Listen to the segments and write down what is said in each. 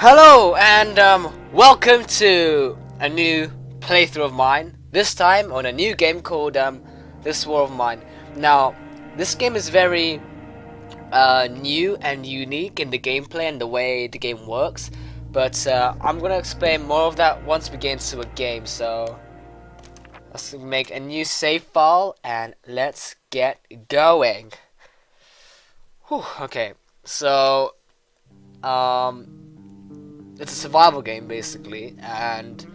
Hello and welcome to a new playthrough of mine. This time on a new game called This War of Mine. Now, this game is very new and unique in the gameplay and the way the game works. But I'm gonna explain more of that once we get into a game. So let's make a new save file and let's get going. Whew, okay, so it's a survival game basically, and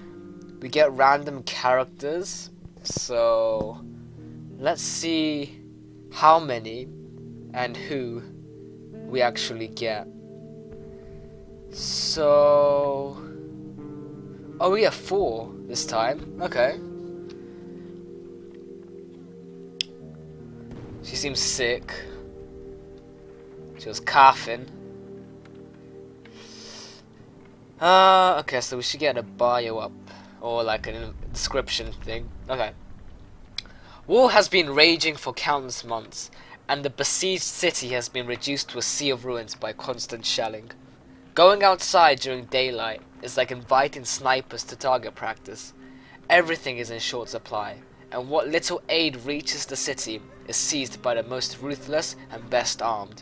we get random characters. So let's see how many and who we actually get. So we have 4 this time. Okay. She seems sick. She was coughing. Okay, so we should get a bio up, or like a description thing. Okay. War has been raging for countless months, and the besieged city has been reduced to a sea of ruins by constant shelling. Going outside during daylight is like inviting snipers to target practice. Everything is in short supply, and what little aid reaches the city is seized by the most ruthless and best armed.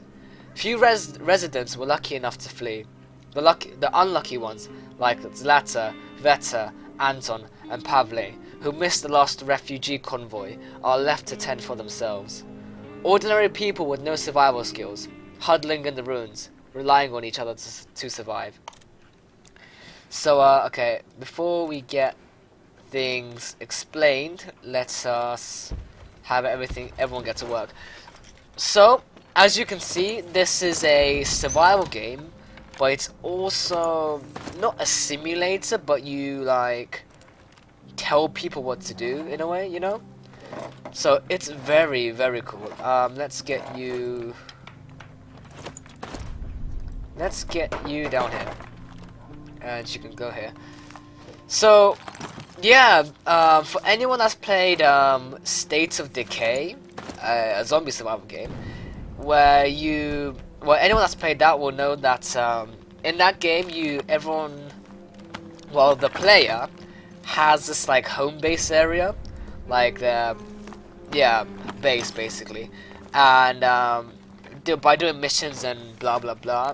Few residents were lucky enough to flee. The unlucky ones, like Zlata, Veta, Anton, and Pavle, who missed the last refugee convoy, are left to tend for themselves. Ordinary people with no survival skills, huddling in the ruins, relying on each other to survive. So, okay, before we get things explained, let us have everyone get to work. So, as you can see, this is a survival game, but it's also not a simulator, but you like tell people what to do in a way, you know? So it's very, very cool. Let's get you down here, and you can go here. So yeah, for anyone that's played State of Decay, a zombie survival game, where anyone that's played that will know that in that game the player has this like home base area, like base basically, and by doing missions and blah blah blah,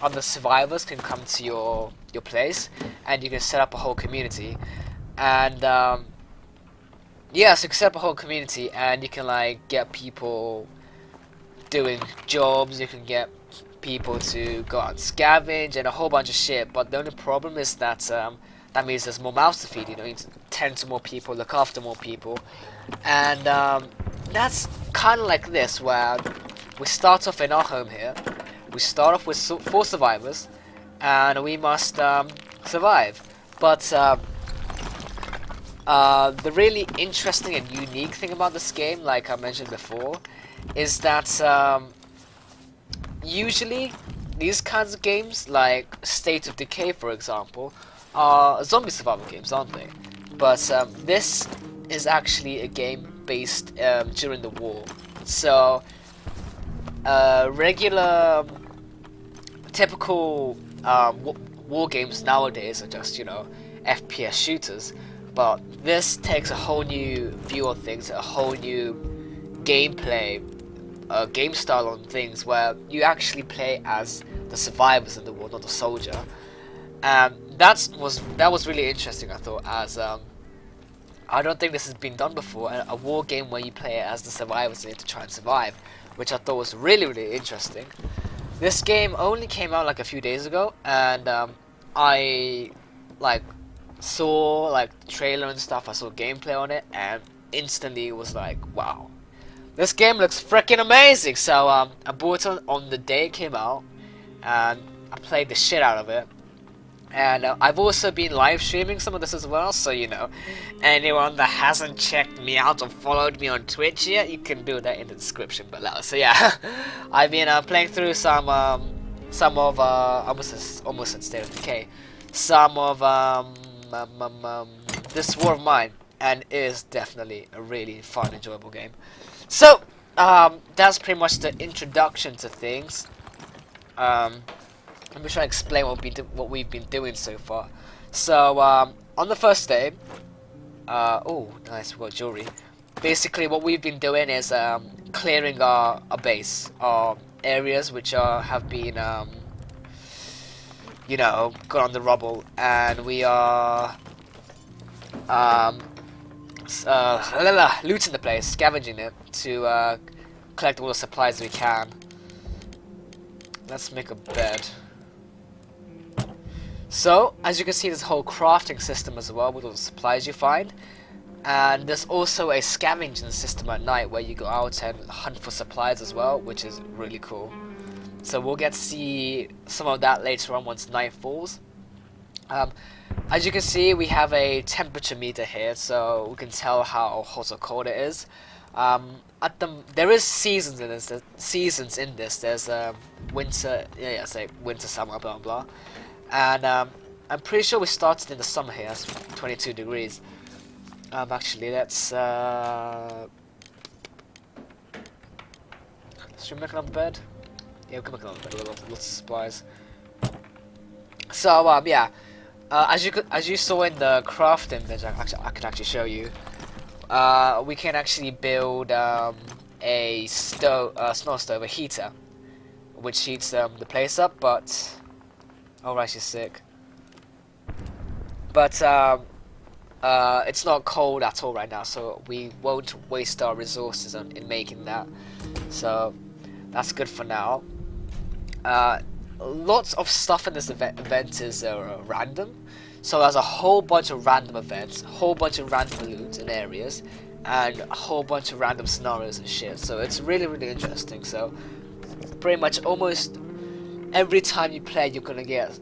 other survivors can come to your place, and you can set up a whole community, and so you can set up a whole community, and you can like get people doing jobs, you can get people to go out and scavenge and a whole bunch of shit, but the only problem is that that means there's more mouths to feed. You need to tend to more people, look after more people, and that's kind of like this, where we start off in our home here. We start off with 4 survivors, and we must survive. But the really interesting and unique thing about this game, like I mentioned before, is that usually these kinds of games, like State of Decay for example, are zombie survival games, aren't they? But this is actually a game based during the war. So regular, typical war games nowadays are just, FPS shooters, but this takes a whole new view on things, a whole new gameplay, game style on things, where you actually play as the survivors in the war, not the soldier. That was really interesting, I thought, as I don't think this has been done before, a war game where you play as the survivors and you have to try and survive, which I thought was really, really interesting. This game only came out like a few days ago, and I like saw like the trailer and stuff, I saw gameplay on it, and instantly was like, wow, this game looks freaking amazing. So I bought it on the day it came out, and I played the shit out of it. And I've also been live streaming some of this as well, so anyone that hasn't checked me out or followed me on Twitch yet, you can do that in the description below. So yeah, I've been playing through some of almost at State of Decay, some of This War of Mine, and it is definitely a really fun, enjoyable game. So that's pretty much the introduction to things. let me try to explain what we've been doing so far. So on the first day, oh nice, we got jewelry. Basically, what we've been doing is clearing our base, our areas which have been you know, gone on the rubble, and we are looting the place, scavenging it to collect all the supplies we can. Let's make a bed. So, as you can see, there's a whole crafting system as well with all the supplies you find. And there's also a scavenging system at night where you go out and hunt for supplies as well, which is really cool. So we'll get to see some of that later on once night falls. As you can see, we have a temperature meter here, so we can tell how hot or cold it is. There is seasons in this. There's winter, say winter, summer, blah blah, and I'm pretty sure we started in the summer here. That's 22 degrees. Actually, let's should we make another bed? Yeah, we can make another bed with lots of supplies. So yeah, as you saw in the crafting image, I could actually show you. We can actually build a stove, snow stove, a heater, which heats the place up. But oh right, she's sick. But it's not cold at all right now, so we won't waste our resources in making that. So that's good for now. Lots of stuff in this event is random. So there's a whole bunch of random events, a whole bunch of random loot and areas, and a whole bunch of random scenarios and shit. So it's really, really interesting. So pretty much almost every time you play, you're gonna get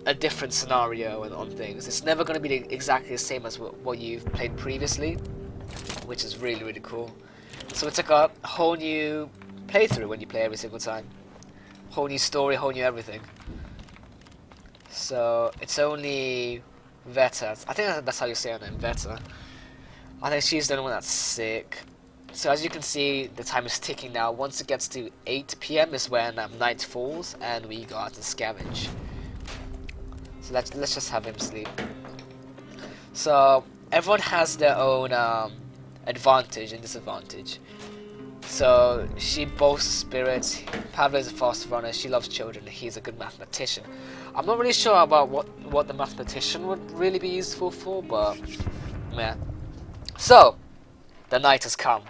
a different scenario on things. It's never gonna be exactly the same as what you've played previously, which is really, really cool. So it's like a whole new playthrough when you play every single time. Whole new story, whole new everything. So it's only Veta. I think that's how you say her name, Veta. I think she's the only one that's sick. So as you can see, the time is ticking now. Once it gets to 8 PM is when night falls and we go out and scavenge. So let's just have him sleep. So everyone has their own advantage and disadvantage. So she boasts spirits. Pablo is a fast runner. She loves children. He's a good mathematician. I'm not really sure about what the mathematician would really be useful for, but yeah. So the night has come.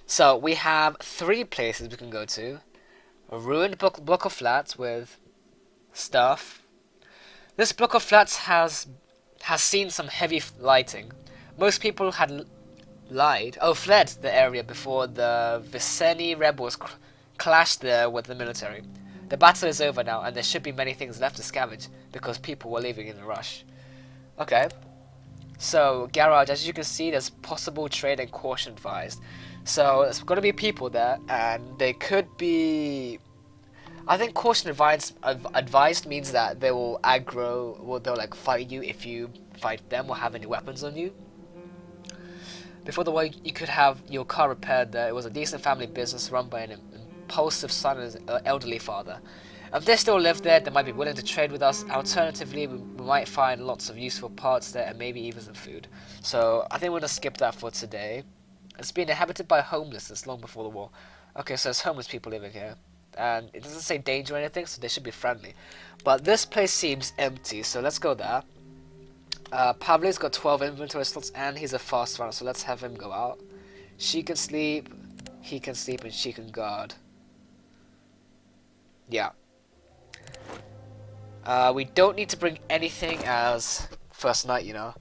So we have 3 places we can go to. A ruined block of flats with stuff. This block of flats has seen some heavy lighting. Most people had fled the area before the Viceni rebels clashed there with the military. The battle is over now, and there should be many things left to scavenge because people were leaving in a rush. Okay. So garage, as you can see, there's possible trade and caution advised. So there's going to be people there, and they could be. I think caution advised means that they will aggro, or they'll like fight you if you fight them or have any weapons on you. Before the war, you could have your car repaired there. It was a decent family business run by an impulsive son and his elderly father. If they still live there, they might be willing to trade with us. Alternatively, we might find lots of useful parts there and maybe even some food. So I think we're going to skip that for today. It's been inhabited by homeless long before the war. Okay, so there's homeless people living here. And it doesn't say danger or anything, so they should be friendly. But this place seems empty, so let's go there. Pablo's got 12 inventory slots and he's a fast runner, so let's have him go out. She can sleep, he can sleep, and she can guard. Yeah. We don't need to bring anything as first night, you know.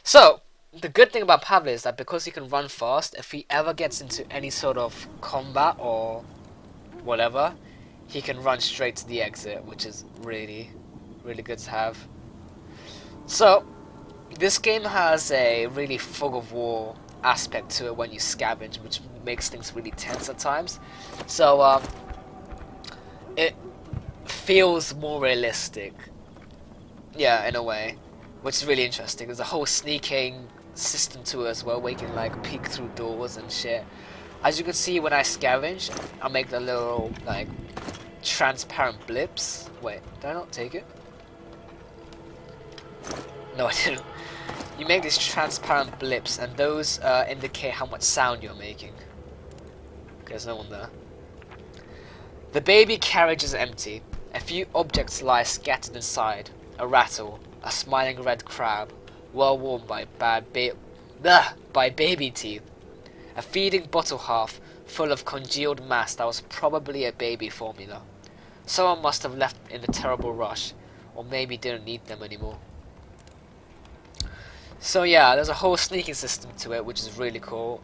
So, the good thing about Pablo is that because he can run fast, if he ever gets into any sort of combat or whatever, he can run straight to the exit, which is really, really good to have. So, this game has a really fog of war aspect to it when you scavenge, which makes things really tense at times. So, it feels more realistic. Yeah, in a way, which is really interesting. There's a whole sneaking system to it as well, where you can like peek through doors and shit. As you can see, when I scavenge, I make the little like transparent blips. Wait, did I not take it? No, I didn't. You make these transparent blips, and those indicate how much sound you're making. Okay, there's no one there. The baby carriage is empty. A few objects lie scattered inside. A rattle, a smiling red crab, well worn by baby teeth. A feeding bottle half, full of congealed mass that was probably a baby formula. Someone must have left in a terrible rush, or maybe didn't need them anymore. So yeah, there's a whole sneaking system to it, which is really cool.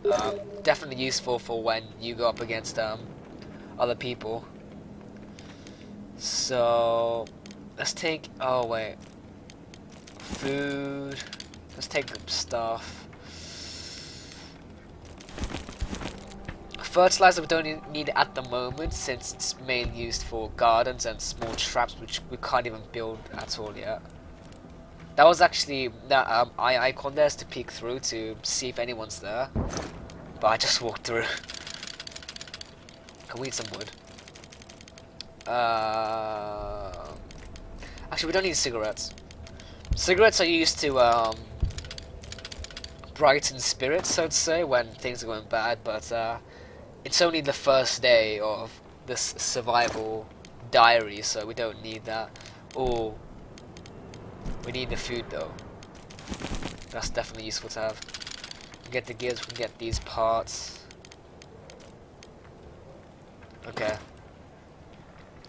Definitely useful for when you go up against other people. So let's take, oh wait, food. Let's take the stuff. Fertilizer we don't need at the moment, since it's mainly used for gardens and small traps, which we can't even build at all yet. That was actually that eye icon there is to peek through to see if anyone's there, but I just walked through. Can we eat some wood? Actually, we don't need cigarettes. Cigarettes are used to brighten spirits, so to say, when things are going bad, but it's only the first day of this survival diary, so we don't need that. Oh, we need the food though. That's definitely useful to have. We get the gears, we can get these parts. Okay.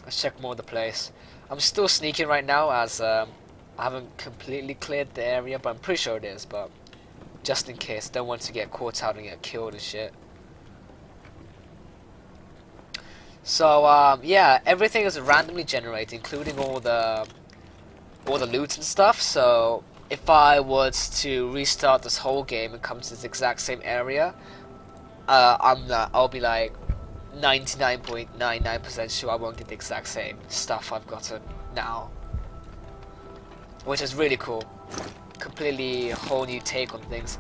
Let's check more of the place. I'm still sneaking right now, as I haven't completely cleared the area, but I'm pretty sure it is, but just in case, don't want to get caught out and get killed and shit. So yeah, everything is randomly generated, including all the loot and stuff. So if I was to restart this whole game and come to this exact same area, I'll be like 99.99% sure I won't get the exact same stuff I've gotten now, which is really cool. Completely whole new take on things.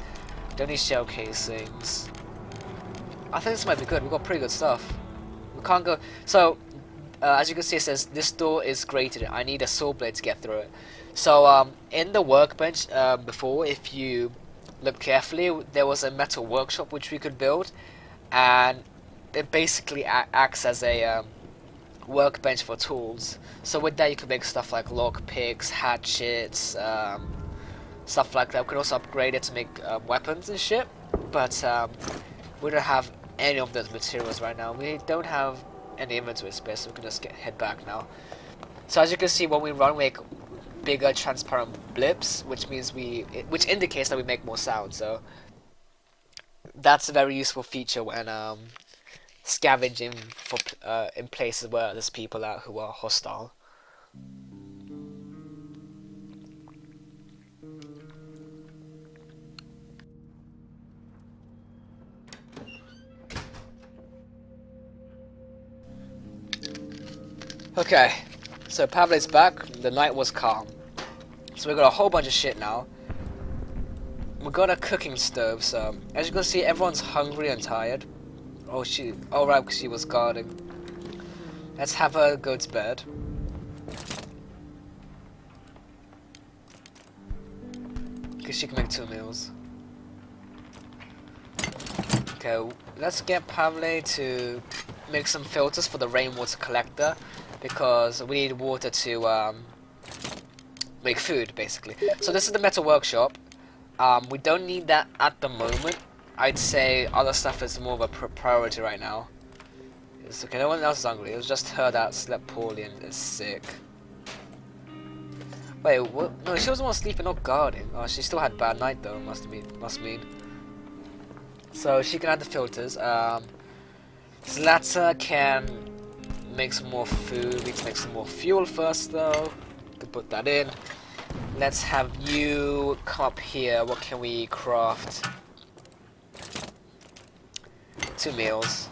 Don't need shell casings. I think this might be good. We've got pretty good stuff. We can't go. So as you can see, it says this door is grated. I need a saw blade to get through it. So in the workbench before, if you look carefully, there was a metal workshop which we could build, and it basically acts as a workbench for tools. So with that you can make stuff like lock picks, hatchets, stuff like that. We can also upgrade it to make weapons and shit, but we don't have any of those materials right now. We don't have any inventory space, so we can just head back now. So as you can see, when we run, we make bigger transparent blips, which means which indicates that we make more sound. So that's a very useful feature when scavenging for in places where there's people out who are hostile. Okay, so Pavle's back. The night was calm, so we got a whole bunch of shit now. We got a cooking stove, so as you can see, everyone's hungry and tired. Oh right, because she was guarding. Let's have her go to bed. Because she can make 2 meals. Okay, let's get Pavle to make some filters for the rainwater collector, because we need water to make food, basically. So this is the metal workshop. We don't need that at the moment. I'd say other stuff is more of a priority right now. It's okay, no one else is hungry. It was just her that slept poorly and is sick. Wait, what? No, she was the one sleeping, not guarding. Oh, she still had a bad night though, must mean. So she can add the filters. Zlata can make some more food. We need to make some more fuel first though. Could put that in. Let's have you come up here. What can we craft? 2 meals.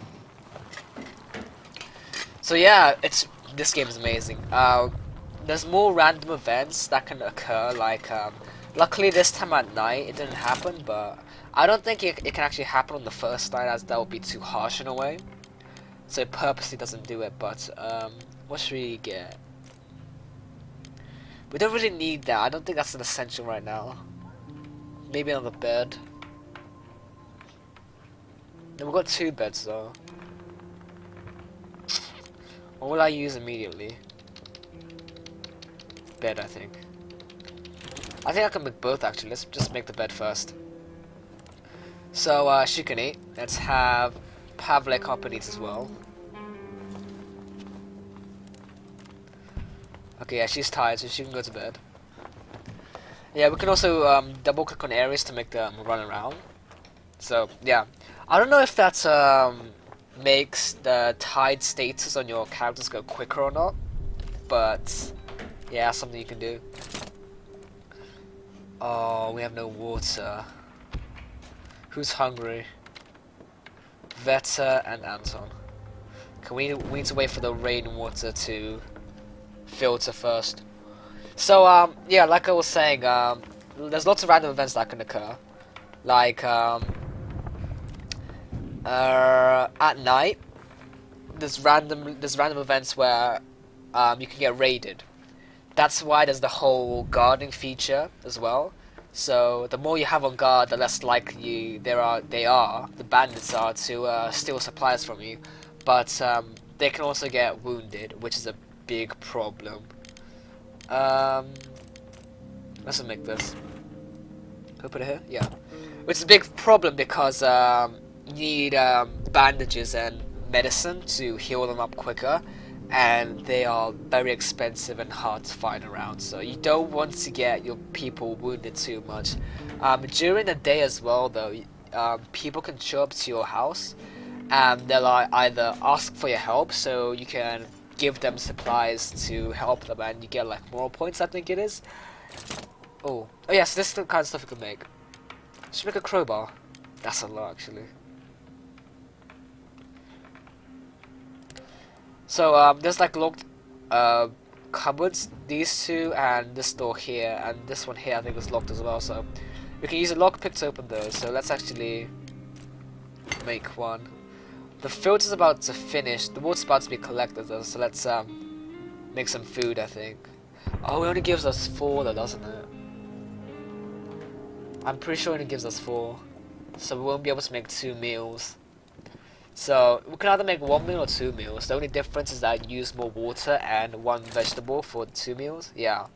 So yeah, this game is amazing. There's more random events that can occur, like luckily this time at night it didn't happen, but I don't think it can actually happen on the first night, as that would be too harsh in a way. So it purposely doesn't do it, but What should we get? We don't really need that. I don't think that's an essential right now. Maybe another bed. And we've got 2 beds though. What will I use immediately? Bed, I think. I think I can make both actually. Let's just make the bed first. So she can eat. Let's have Pavlik up and eat as well. Okay, yeah, she's tired, so she can go to bed. Yeah, we can also double click on areas to make them run around. So yeah, I don't know if that makes the tide status on your characters go quicker or not, but yeah, something you can do. Oh, we have no water. Who's hungry? Veta and Anton. We need to wait for the rainwater to filter first. So yeah, like I was saying, there's lots of random events that can occur. Like at night, there's random events where you can get raided. That's why there's the whole guarding feature as well. So the more you have on guard, the less likely the bandits are to steal supplies from you. But they can also get wounded, which is a big problem. Let's make this. Can I put it here? Yeah. Which is a big problem because you need bandages and medicine to heal them up quicker, and they are very expensive and hard to find around. So you don't want to get your people wounded too much. During the day as well, though, people can show up to your house, and they'll either ask for your help, so you can give them supplies to help them, and you get like moral points, I think it is. Oh yes, this is the kind of stuff you can make. Should make a crowbar. That's a lot actually. So there's like locked cupboards, these 2 and this door here, and this one here I think is locked as well, so we can use a lockpick to open those. So let's actually make one. The filter's about to finish, the water's about to be collected though, so let's make some food, I think. Oh, it only gives us 4 though, doesn't it? I'm pretty sure it only gives us 4, so we won't be able to make 2 meals. So we can either make 1 meal or 2 meals. The only difference is that you use more water and 1 vegetable for the 2 meals. Yeah.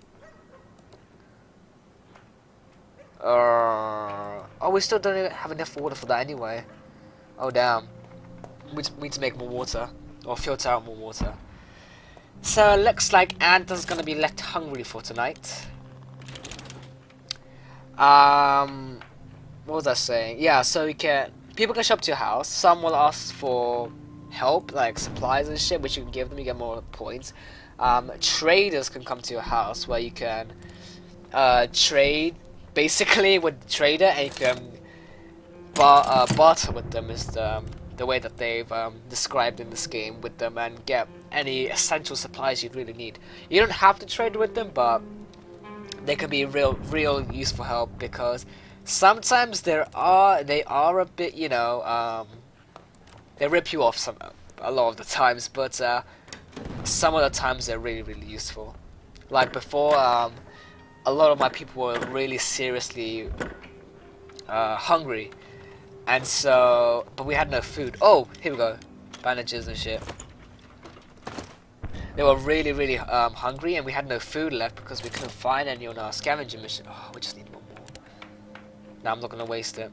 Oh, we still don't have enough water for that anyway. Oh damn. We need to make more water, or filter out more water. So it looks like Anton's gonna be left hungry for tonight. What was I saying? Yeah, so people can show up to your house. Some will ask for help, like supplies and shit, which you can give them. You get more points. Traders can come to your house, where you can trade basically with the trader, and you can barter with them. Is the way that they've described in this game with them, and get any essential supplies you'd really need. You don't have to trade with them, but they can be real useful help, because sometimes they are a bit, you know, they rip you off a lot of the times, but some of the times they're really useful. Like before, a lot of my people were really seriously hungry, and so, but we had no food. Oh, here we go, bandages and shit. They were really hungry, and we had no food left because we couldn't find any on our scavenging mission. Oh, we just need one more. Now I'm not gonna waste it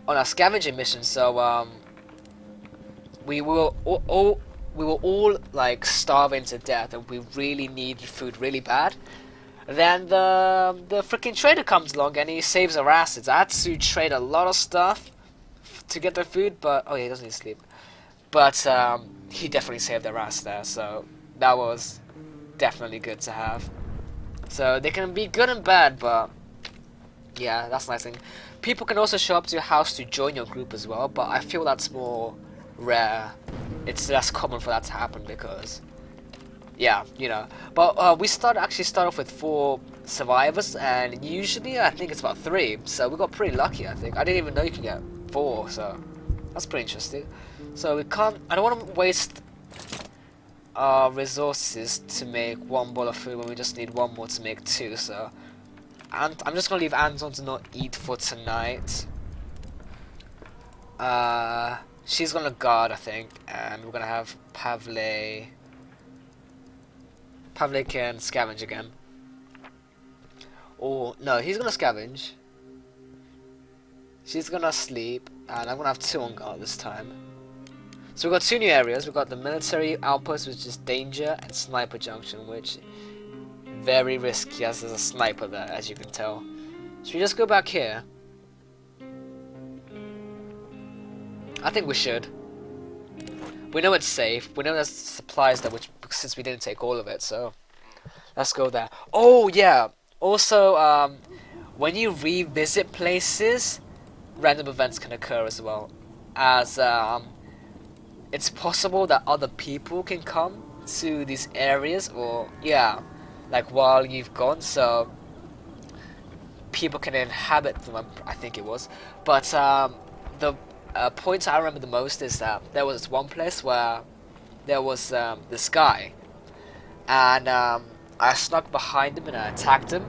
on our scavenging mission. So we were all like starving to death, and we really needed food really bad. Then the freaking trader comes along and he saves our asses. I had to trade a lot of stuff to get the food, but oh yeah, he doesn't need to sleep. But he definitely saved their ass there, so that was definitely good to have. So they can be good and bad, but yeah, that's a nice thing. People can also show up to your house to join your group as well, but I feel that's more rare. It's less common for that to happen because, yeah, you know. But we actually start off with 4 survivors, and usually I think it's about 3. So we got pretty lucky, I think. I didn't even know you could get 4, so that's pretty interesting. So we can't. I don't want to waste our resources to make 1 bowl of food when we just need 1 more to make 2. So I'm just gonna leave Anton to not eat for tonight. She's gonna guard, I think, and we're gonna have Pavle. Pavle can scavenge again. Or no, he's gonna scavenge. She's gonna sleep, and I'm gonna have 2 on guard this time. So we've got 2 new areas. We've got the military outpost, which is danger, and sniper junction, which very risky as there's a sniper there, as you can tell. Should we just go back here? I think we should. We know it's safe. We know there's supplies there, which since we didn't take all of it, so let's go there. Oh yeah. Also, when you revisit places, random events can occur as well, as it's possible that other people can come to these areas, or yeah, like while you've gone, so people can inhabit them, I think it was. But the point I remember the most is that there was this one place where there was this guy, and I snuck behind him and I attacked him,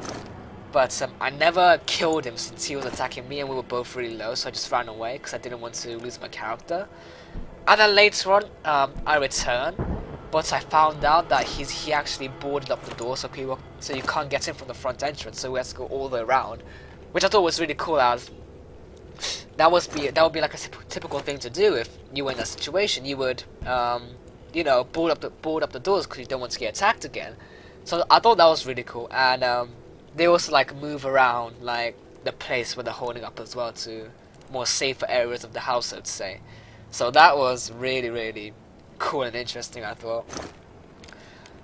but I never killed him since he was attacking me and we were both really low, so I just ran away because I didn't want to lose my character. And then later on, I returned, but I found out that he actually boarded up the door so you can't get in from the front entrance, so we had to go all the way around, which I thought was really cool, as that would be like a typical thing to do if you were in that situation. You would you know, board up the doors because you don't want to get attacked again. So I thought that was really cool, and they also like move around like the place where they're holding up as well to more safer areas of the house, so to say. So that was really cool and interesting, I thought.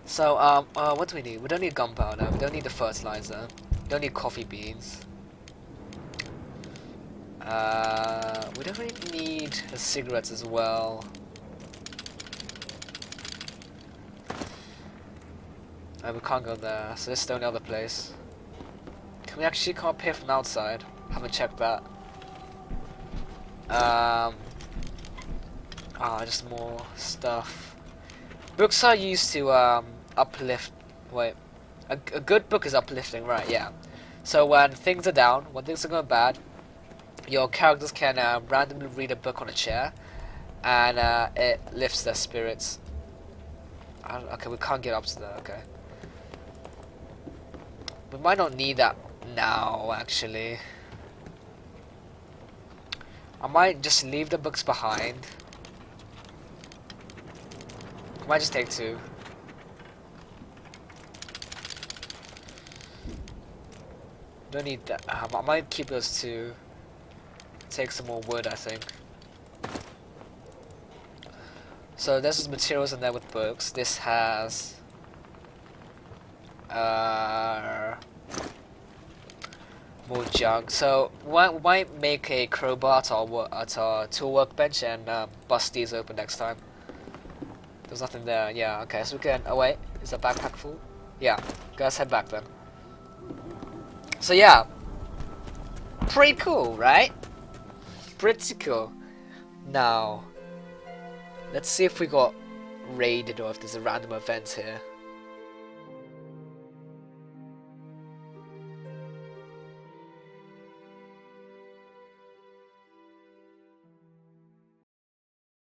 So what do we need? We don't need gunpowder. We don't need the fertilizer. We don't need coffee beans. We don't really need the cigarettes as well. We can't go there, so this is the only other place. Can we actually come up here from outside? Haven't checked that. Just more stuff. Books are used to uplift. Wait, a good book is uplifting, right? Yeah. So when things are down, when things are going bad, your characters can randomly read a book on a chair, and it lifts their spirits. Okay, we can't get up to that. Okay. We might not need that now, actually. I might just leave the books behind. I might just take 2. Don't need that. I might keep those 2. Take some more wood, I think. So there's just materials in there with books. This has more junk. So we might make a crowbar at our tool workbench and bust these open next time. There's nothing there. Yeah, okay, so we can... Oh wait, is the backpack full? Yeah, let's head back then. So yeah, pretty cool, right? Pretty cool. Now, let's see if we got raided or if there's a random event here.